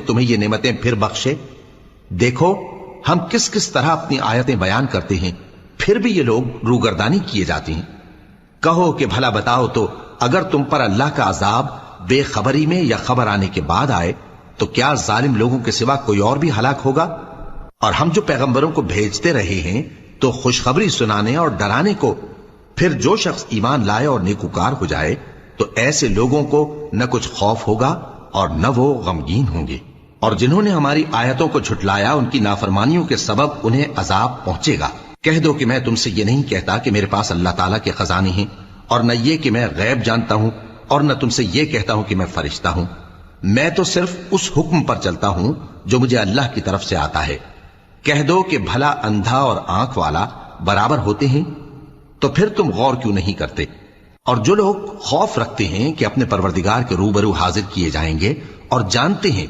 तुम्हें ये नेमतें फिर बख्शे। देखो हम किस किस तरह अपनी आयतें बयान करते हैं, फिर भी ये लोग रूगर्दानी किए जाते हैं। कहो कि भला बताओ तो अगर तुम पर अल्लाह का अजाब बेखबरी में या खबर आने के बाद आए तो क्या जालिम लोगों के सिवा कोई और भी हलाक होगा? और हम जो पैगंबरों को भेजते रहे हैं तो खुशखबरी सुनाने और डराने को, फिर जो शख्स ईमान लाए और नेकुकार हो जाए तो ऐसे लोगों को न कुछ खौफ होगा और न वो गमगीन होंगे। और जिन्होंने हमारी आयतों को झुटलाया उनकी नाफरमानियों के सबब उन्हें अजाब पहुंचेगा। कह दो कि मैं तुमसे ये नहीं कहता कि मेरे पास अल्लाह ताला के खजाने हैं, और न ये कि मैं गैब जानता हूं, और न तुमसे ये कहता हूं कि मैं फरिश्ता हूं। मैं तो सिर्फ उस हुक्म पर चलता हूं जो मुझे अल्लाह की तरफ से आता है। कह दो कि भला अंधा और आंख वाला बराबर होते हैं? तो फिर तुम गौर क्यों नहीं करते? और जो लोग खौफ रखते हैं कि अपने परवरदिगार के रूबरू हाजिर किए जाएंगे और जानते हैं